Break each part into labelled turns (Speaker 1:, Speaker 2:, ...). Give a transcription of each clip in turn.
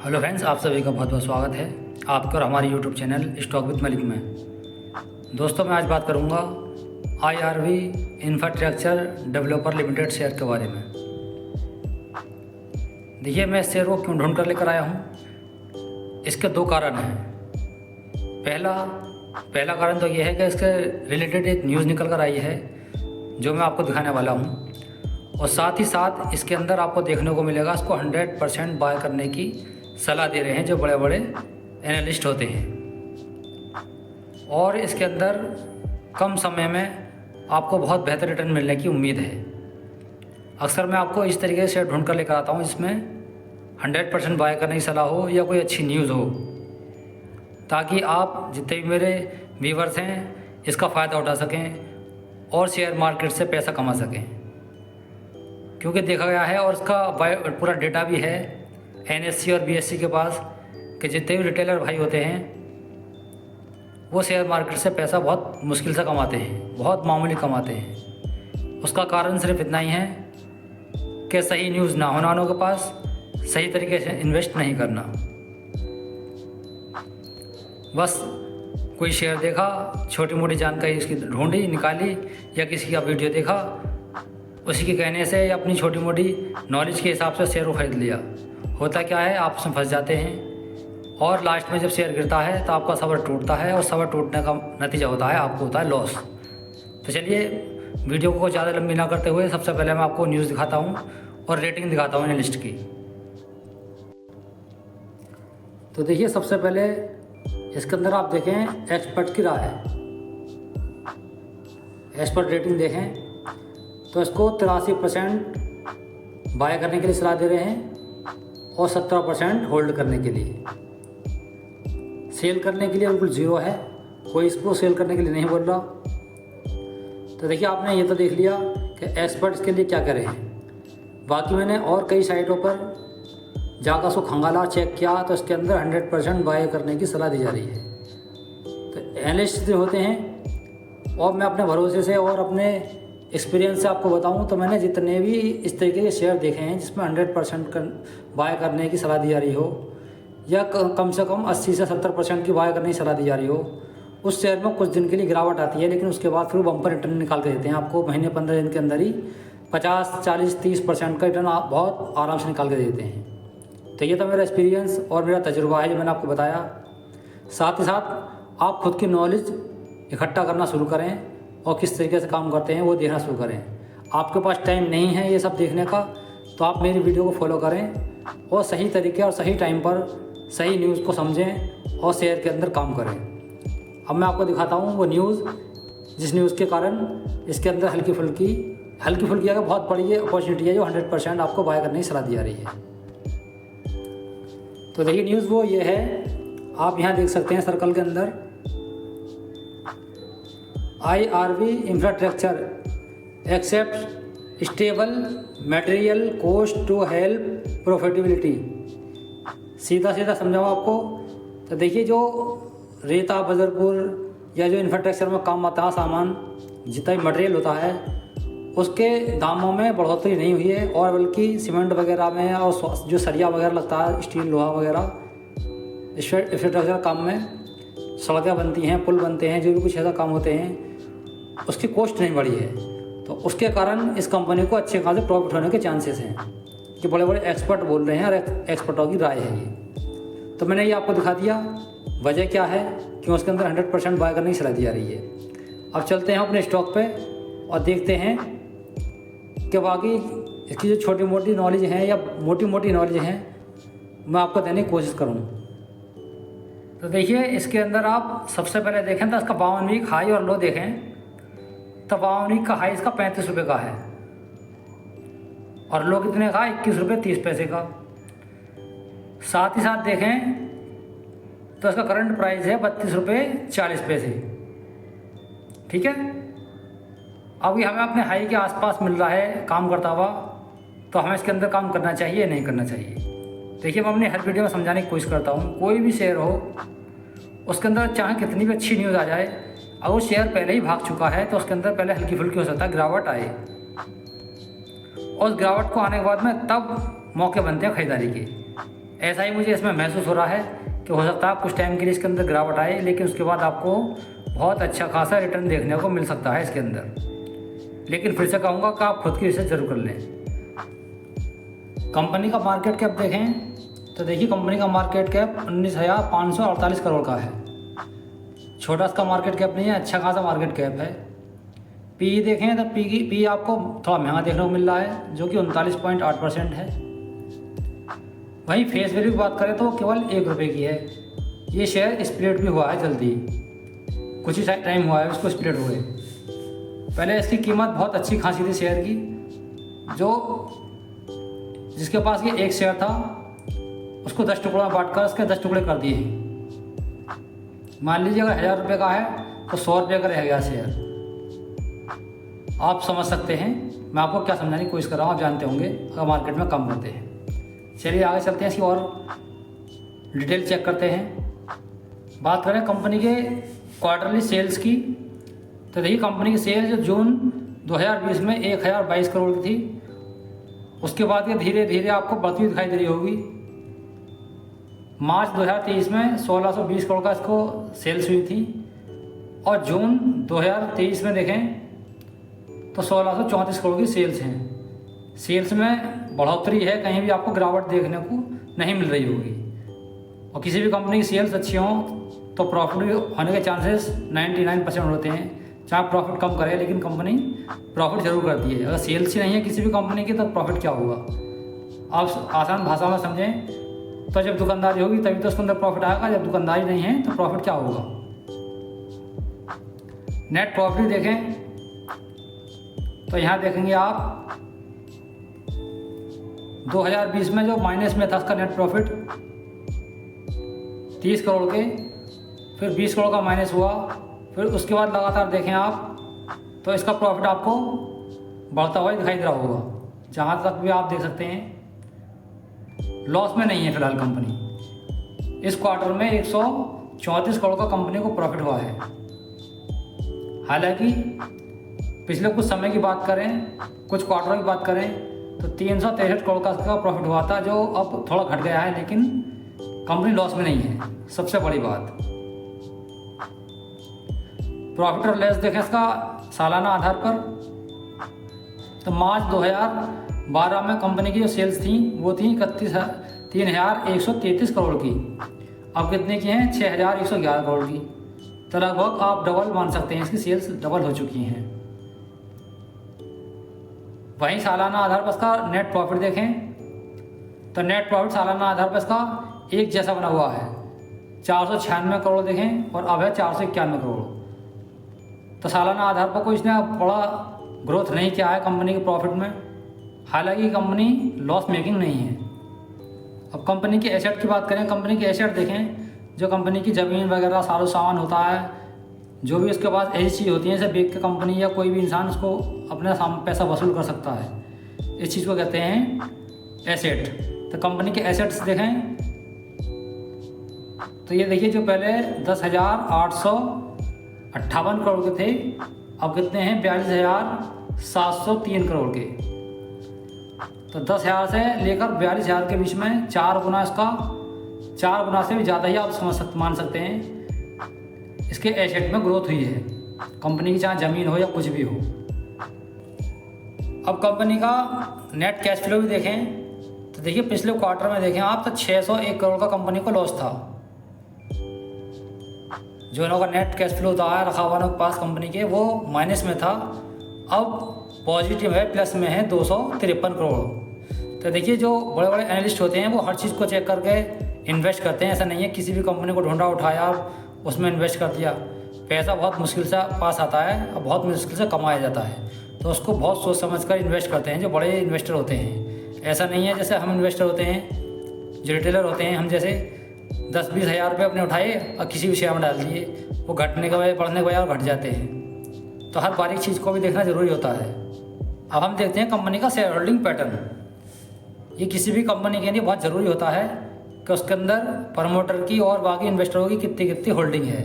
Speaker 1: Hello friends, आप सभी का बहुत बहुत स्वागत है आपका और हमारे YouTube channel stock with Malik में। दोस्तों, मैं आज बात करूंगा IRV infrastructure developer limited share के बारे में। देखिए, मैं इस शेयर को क्यों ढूंढ कर लेकर आया हूं, इसके दो कारण हैं। पहला कारण तो ये है कि इसके रिलेटेड एक न्यूज़ निकल कर आई है जो मैं आपको दिखाने वाला हूं, और साथ ही साथ इसके अंदर आपको देखने को मिलेगा इसको 100% बाय करने की सलाह दे रहे हैं जो बड़े बड़े एनालिस्ट होते हैं, और इसके अंदर कम समय में आपको बहुत बेहतर रिटर्न मिलने की उम्मीद है। अक्सर मैं आपको इस तरीके से ढूंढ कर लेकर आता हूँ जिसमें 100% बाय करने की सलाह हो या कोई अच्छी न्यूज़ हो, ताकि आप जितने भी मेरे व्यूवर्स हैं इसका फ़ायदा उठा सकें और शेयर मार्केट से पैसा कमा सकें। क्योंकि देखा गया है और इसका पूरा डेटा भी है NSE और BSE के पास कि जितने भी रिटेलर भाई होते हैं वो शेयर मार्केट से पैसा बहुत मुश्किल से कमाते हैं, बहुत मामूली कमाते हैं। उसका कारण सिर्फ इतना ही है कि सही न्यूज़ ना होना उनके पास, सही तरीके से इन्वेस्ट नहीं करना। बस कोई शेयर देखा, छोटी मोटी जानकारी इसकी ढूंढी निकाली, या किसी का वीडियो देखा, उसी के कहने से या अपनी छोटी मोटी नॉलेज के हिसाब से शेयर को खरीद लिया। होता क्या है, आप उसमें फंस जाते हैं और लास्ट में जब शेयर गिरता है तो आपका सब्र टूटता है, और सब्र टूटने का नतीजा होता है आपको होता है लॉस। तो चलिए, वीडियो को ज़्यादा लंबी ना करते हुए सबसे पहले मैं आपको न्यूज़ दिखाता हूँ और रेटिंग दिखाता हूँ एनालिस्ट की। तो देखिए, सबसे पहले इसके अंदर आप देखें एक्सपर्ट की राय है। एक्सपर्ट रेटिंग देखें तो इसको 83% बाय करने के लिए सलाह दे रहे हैं और 17% होल्ड करने के लिए। सेल करने के लिए बिल्कुल ज़ीरो है, कोई इसको सेल करने के लिए नहीं बोल रहा। तो देखिए, आपने ये तो देख लिया कि एक्सपर्ट्स के लिए क्या कह रहे हैं। बाकी मैंने और कई साइटों पर जाकर उसको खंगाला, चेक किया, तो इसके अंदर 100% बाय करने की सलाह दी जा रही है। तो एनालिस्ट जो होते हैं, और मैं अपने भरोसे से और अपने एक्सपीरियंस से आपको बताऊं तो मैंने जितने भी इस तरीके के शेयर देखे हैं जिसमें 100% बाय करने की सलाह दी जा रही हो, या कम से कम 80 से 70% की बाय करने की सलाह दी जा रही हो, उस शेयर में कुछ दिन के लिए गिरावट आती है, लेकिन उसके बाद फिर बम्पर रिटर्न निकाल के देते हैं आपको। महीने 15 दिन के अंदर ही 50, 40, 30% का रिटर्न आप बहुत आराम से निकाल के देते हैं। तो ये तो मेरा एक्सपीरियंस और मेरा तजुर्बा है जो मैंने आपको बताया। साथ ही साथ आप खुद की नॉलेज इकट्ठा करना शुरू करें और किस तरीके से काम करते हैं वो देखना शुरू करें। आपके पास टाइम नहीं है ये सब देखने का, तो आप मेरी वीडियो को फॉलो करें और सही तरीके और सही टाइम पर सही न्यूज़ को समझें और शेयर के अंदर काम करें। अब मैं आपको दिखाता हूँ वो न्यूज़, जिस न्यूज़ के कारण इसके अंदर हल्की फुल्की अगर बहुत बड़ी अपॉर्चुनिटी है जो 100% आपको बाय करने की सलाह दी जा रही है। तो देखिए, न्यूज़ वो ये है, आप यहाँ देख सकते हैं सर्कल के अंदर IRV infrastructure except stable material cost to help profitability. सीधा सीधा समझाऊँ आपको तो देखिए, जो रेता बजरपुर या जो इंफ्रास्ट्रक्चर में काम आता है सामान, जितना भी मटेरियल होता है उसके दामों में बढ़ोतरी नहीं हुई है, और बल्कि सीमेंट वगैरह में और जो सरिया वगैरह लगता है, स्टील लोहा वगैरह इंफ्रास्ट्रक्चर काम में, सड़कें बनती हैं, पुल बनते हैं, जो भी कुछ ऐसा काम होते हैं, उसकी कॉस्ट नहीं बढ़ी है। तो उसके कारण इस कंपनी को अच्छे खासे प्रॉफिट होने के चांसेस हैं, कि बड़े बड़े एक्सपर्ट बोल रहे हैं और एक्सपर्टों की राय है ये। तो मैंने ये आपको दिखा दिया वजह क्या है क्यों उसके अंदर 100% बाय करने की सलाह दी जा रही है। अब चलते हैं अपने स्टॉक पे और देखते हैं कि बाकी इसकी जो छोटी मोटी नॉलेज है या मोटी मोटी नॉलेज है मैं आपको देने की कोशिश करूँ। तो देखिए, इसके अंदर आप सबसे पहले देखें तो इसका 52 वीक हाई और लो देखें तो 52 वीक का हाई इसका 35 रुपये का है, और लो कितने का, 21 रुपये 30 पैसे का। साथ ही साथ देखें तो इसका करंट प्राइस है 32 रुपये 40 पैसे। ठीक है, अब ये हमें अपने हाई के आसपास मिल रहा है काम करता हुआ, तो हमें इसके अंदर काम करना चाहिए या नहीं करना चाहिए। देखिए, मैं अपनी हर वीडियो में समझाने की कोशिश करता हूँ, कोई भी शेयर हो उसके अंदर चाहे कितनी भी अच्छी न्यूज़ आ जाए, अगर वो शेयर पहले ही भाग चुका है तो उसके अंदर पहले हल्की फुल्की हो सकता है गिरावट आए, और उस गिरावट को आने के बाद में तब मौके बनते हैं खरीदारी के। ऐसा ही मुझे इसमें महसूस हो रहा है कि हो सकता है कुछ टाइम के लिए इसके अंदर गिरावट आए, लेकिन उसके बाद आपको बहुत अच्छा खासा रिटर्न देखने को मिल सकता है इसके अंदर। लेकिन फिर से कहूँगा कि आप खुद की रिसर्च जरूर कर लें। कंपनी का मार्केट कैप देखें तो देखिए कंपनी का मार्केट कैप 19,548 करोड़ का है। छोटा सा मार्केट कैप नहीं है, अच्छा खासा मार्केट कैप है। पी देखें तो पी आपको थोड़ा महंगा देखने को मिल रहा है, जो कि 39.8% है। वहीं फेस वैल्यू की बात करें तो केवल 1 रुपये की है। ये शेयर स्प्लिट भी हुआ है जल्दी, कुछ ही टाइम हुआ है उसको स्प्लिट हुए। पहले इसकी कीमत बहुत अच्छी खासी थी शेयर की, जिसके पास ये एक शेयर था उसको 10 टुकड़ों में बांटकर उसके 10 टुकड़े कर दिए। मान लीजिए अगर 1000 रुपये का है तो 100 रुपये का रह गया शेयर। आप समझ सकते हैं मैं आपको क्या समझाने की कोशिश कर रहा हूँ, आप जानते होंगे अगर मार्केट में कम होते हैं। चलिए आगे चलते हैं, इसकी और डिटेल चेक करते हैं। बात करें कंपनी के क्वार्टरली सेल्स की तो देखिए कंपनी की सेल जो जून 2020 में 1022 करोड़ की थी, उसके बाद ये धीरे धीरे आपको बढ़ती दिखाई दे रही होगी। मार्च 2023 में 1620 करोड़ का इसको सेल्स हुई थी, और जून 2023 में देखें तो 1634 करोड़ की सेल्स हैं। सेल्स में बढ़ोतरी है, कहीं भी आपको गिरावट देखने को नहीं मिल रही होगी। और किसी भी कंपनी की सेल्स अच्छी हों तो प्रॉफिट भी होने के चांसेस 99% होते हैं। चाहे प्रॉफिट कम करे लेकिन कंपनी प्रॉफिट जरूर करती है। अगर सेल्स ही नहीं है किसी भी कंपनी की तो प्रॉफिट क्या होगा? आप आसान भाषा में समझें तो जब दुकानदारी होगी तभी तो उसके अंदर प्रॉफिट आएगा, जब दुकानदारी नहीं है तो प्रॉफिट क्या होगा? नेट प्रॉफिट देखें तो यहाँ देखेंगे आप 2020 में जो माइनस में था उसका नेट प्रॉफिट 30 करोड़ के, फिर 20 करोड़ का माइनस हुआ, फिर उसके बाद लगातार देखें आप तो इसका प्रॉफिट आपको बढ़ता हुआ दिखाई दे रहा होगा। जहाँ तक भी आप देख सकते हैं लॉस में नहीं है फिलहाल कंपनी। इस क्वार्टर में 134 करोड़ का कंपनी को प्रॉफिट हुआ है। हालांकि पिछले कुछ समय की बात करें, कुछ क्वार्टरों की बात करें तो 363 करोड़ का इसका प्रॉफिट हुआ था, जो अब थोड़ा घट गया है, लेकिन कंपनी लॉस में नहीं है। सबसे बड़ी बात प्रॉफिट और लॉस देखें इसका सालाना आधार पर तो मार्च 2012 में कंपनी की जो सेल्स थी वो थी 3,133 करोड़ की। अब कितने की हैं? 6,111 करोड़ की। तो लगभग आप डबल मान सकते हैं, इसकी सेल्स डबल हो चुकी हैं। वहीं सालाना आधार पर इसका नेट प्रॉफिट देखें तो नेट प्रॉफिट सालाना आधार पर इसका एक जैसा बना हुआ है। 496 करोड़ देखें और अब है 491 करोड़। तो सालाना आधार पर कोई इसने बड़ा ग्रोथ नहीं किया है कंपनी के प्रॉफिट में। हालांकि कंपनी लॉस मेकिंग नहीं है। अब कंपनी के एसेट की बात करें, कंपनी के एसेट देखें, जो कंपनी की ज़मीन वगैरह सारो सामान होता है, जो भी उसके पास ऐसी चीज़ होती है जैसे बेच के कंपनी या कोई भी इंसान उसको अपना पैसा वसूल कर सकता है, इस चीज़ को कहते हैं एसेट। तो कंपनी के एसेट्स देखें तो ये देखिए जो पहले 10,858 करोड़ के थे, अब कितने हैं? 42,703 करोड़ के। तो 10,000 से लेकर 42,000 के बीच में 4 गुना से भी ज़्यादा ही आप मान सकते हैं इसके एसेट में ग्रोथ हुई है कंपनी की, चाहे ज़मीन हो या कुछ भी हो। अब कंपनी का नेट कैश फ्लो भी देखें तो देखिए पिछले क्वार्टर में देखें आप तो 601 करोड़ का कंपनी को लॉस था। जो इनका नेट कैश फ्लो था रखा हुआ के पास कंपनी के, वो माइनस में था, अब पॉजिटिव है, प्लस में है 253 करोड़। तो देखिए जो बड़े बड़े एनालिस्ट होते हैं वो हर चीज़ को चेक करके इन्वेस्ट करते हैं। ऐसा नहीं है किसी भी कंपनी को ढूंढा उठाया उसमें इन्वेस्ट कर दिया। पैसा बहुत मुश्किल से पास आता है और बहुत मुश्किल से कमाया जाता है, तो उसको बहुत सोच समझ कर इन्वेस्ट करते हैं जो बड़े इन्वेस्टर होते हैं। ऐसा नहीं है जैसे हम इन्वेस्टर होते हैं, जो रिटेलर होते हैं, हम जैसे 10-20 हज़ार रुपये अपने उठाए और किसी भी शेयर में डाल दिए, वो घटने के बजाय बढ़ने के बजाय घट जाते हैं। तो हर बारीक चीज़ को भी देखना ज़रूरी होता है। अब हम देखते हैं कंपनी का शेयर होल्डिंग पैटर्न। ये किसी भी कंपनी के लिए बहुत ज़रूरी होता है कि उसके अंदर प्रमोटर की और बाकी इन्वेस्टरों की कितनी कितनी होल्डिंग है।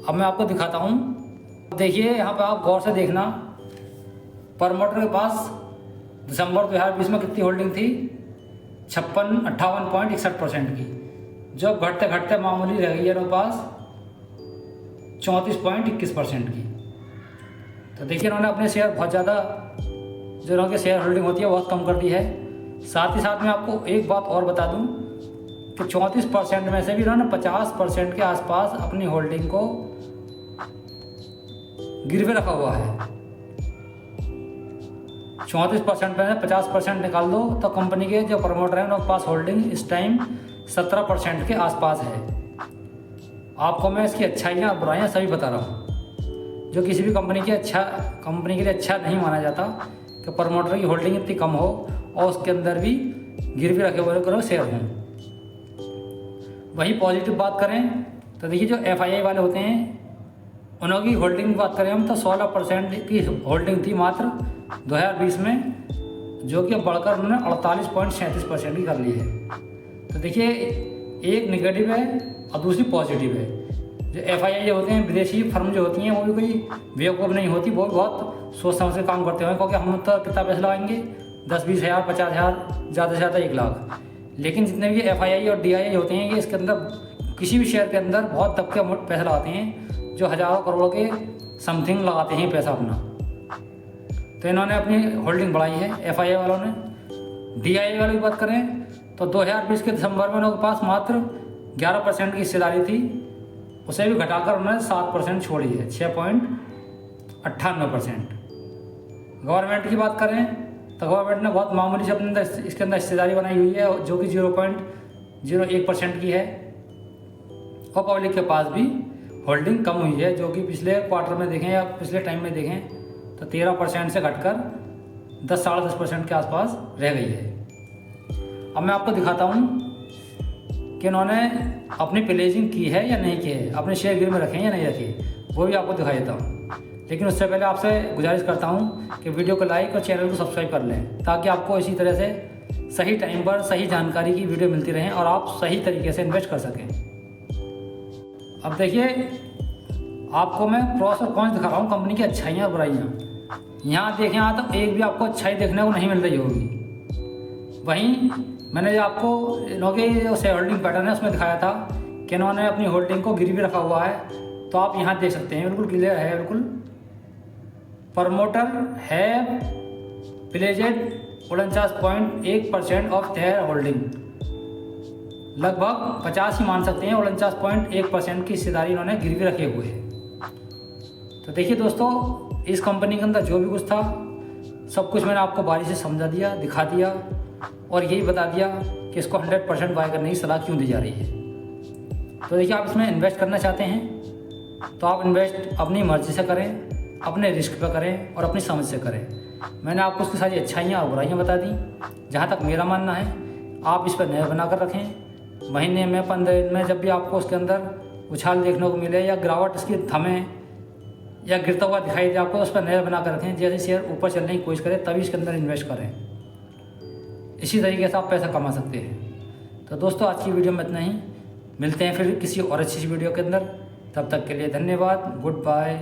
Speaker 1: अब मैं आपको दिखाता हूँ। देखिए यहाँ पे आप गौर से देखना, प्रमोटर के पास दिसंबर 2020 में कितनी होल्डिंग थी? 58.61% की, जो घटते घटते मामूली रह गई है इनके पास 34.21% की। तो देखिए इन्होंने अपने शेयर बहुत ज़्यादा, जो इनकी शेयर होल्डिंग होती है बहुत कम कर दी है। साथ ही साथ मैं आपको एक बात और बता दूं कि 34% में से भी इन्होंने 50% के आसपास अपनी होल्डिंग को गिरवे रखा हुआ है। 34% में से 50% निकाल दो तो कंपनी के जो प्रमोटर हैं उनके पास होल्डिंग इस टाइम 17% के आसपास है। आपको मैं इसकी अच्छाइयाँ और बुराइयाँ सभी बता रहा हूँ। जो किसी भी कंपनी के लिए अच्छा नहीं माना जाता कि प्रमोटर की होल्डिंग इतनी कम हो और उसके अंदर भी गिरवी रखे हुए करो शेयर हों। वही पॉजिटिव बात करें तो देखिए जो FII वाले होते हैं उनकी होल्डिंग की बात करें हम तो 16% की होल्डिंग थी मात्र 2020 में, जो कि अब बढ़कर उन्होंने 48.37% की कर ली है। तो देखिए एक नेगेटिव है और दूसरी पॉजिटिव है। जो FII जो होते हैं, विदेशी फर्म जो होती हैं, वो भी कोई बेवकूफ़ नहीं होती, वो बहुत सोच समझ के काम करते हैं। क्योंकि हम तो कितना पैसा लगाएंगे 10-20 हज़ार 50 हज़ार, ज़्यादा से ज़्यादा 1 लाख। लेकिन जितने भी FII और DII होते हैं ये इसके अंदर किसी भी शेयर के अंदर बहुत दबके पैसा लगाते हैं, जो हज़ारों करोड़ों के समथिंग लगाते हैं पैसा अपना। तो इन्होंने अपनी होल्डिंग बढ़ाई है FII वालों ने। DII वालों की बात करें तो 2020 के दिसंबर में उनके पास मात्र 11% की हिस्सेदारी थी, उसे भी घटाकर उन्होंने 7% छोड़ी है, 6.98%। गवर्नमेंट की बात करें तो गवर्नमेंट ने बहुत मामूली से अपने इसके अंदर हिस्सेदारी बनाई हुई है, जो कि 0.01% की है। और पब्लिक के पास भी होल्डिंग कम हुई है, जो कि पिछले क्वार्टर में देखें या पिछले टाइम में देखें तो 13% से घटकर 10-10.5% के आसपास रह गई है। अब मैं आपको दिखाता हूँ कि इन्होंने अपनी प्लेजिंग की है या नहीं की है, अपने शेयर गिर में रखे या नहीं रखे, वो भी आपको दिखा देता हूँ। लेकिन उससे पहले आपसे गुजारिश करता हूँ कि वीडियो को लाइक और चैनल को सब्सक्राइब कर लें, ताकि आपको इसी तरह से सही टाइम पर सही जानकारी की वीडियो मिलती रहे और आप सही तरीके से इन्वेस्ट कर सकें। अब देखिए आपको मैं प्रोस और कॉन्स दिखा रहा हूँ, कंपनी की अच्छाइयाँ और बुराइयाँ। यहाँ देखें, यहाँ तो एक भी आपको अच्छाई देखने को नहीं मिल रही होगी। वहीं मैंने जो आपको इनके जो शेयर होल्डिंग पैटर्न है उसमें दिखाया था कि इन्होंने अपनी होल्डिंग को गिरवी रखा हुआ है, तो आप यहाँ देख सकते हैं बिल्कुल क्लियर है। बिल्कुल प्रमोटर है प्लेजेड 49.1% ऑफ देयर होल्डिंग, लगभग 50 ही मान सकते हैं। 49.1% की हिस्सेदारी इन्होंने गिरवी रखे हुए है। तो देखिए दोस्तों, इस कंपनी के अंदर जो भी कुछ था सब कुछ मैंने आपको बारी से समझा दिया, दिखा दिया और यही बता दिया कि इसको 100% बाय करने की सलाह क्यों दी जा रही है। तो देखिए आप इसमें इन्वेस्ट करना चाहते हैं तो आप इन्वेस्ट अपनी मर्जी से करें, अपने रिस्क पर करें और अपनी समझ से करें। मैंने आपको उसकी सारी अच्छाइयाँ और बुराइयाँ बता दी। जहाँ तक मेरा मानना है आप इस पर नज़र बना कर रखें। महीने में 15 दिन में जब भी आपको उसके अंदर उछाल देखने को मिले या गिरावट इसकी थमे या गिरता हुआ दिखाई दे आपको, उस पर नज़र बना कर रखें। जैसे शेयर ऊपर चलने की कोशिश करें तभी इसके अंदर इन्वेस्ट करें। इसी तरीके से आप पैसा कमा सकते हैं। तो दोस्तों आज की वीडियो में इतना ही, मिलते हैं फिर किसी और अच्छी वीडियो के अंदर। तब तक के लिए धन्यवाद, गुड बाय।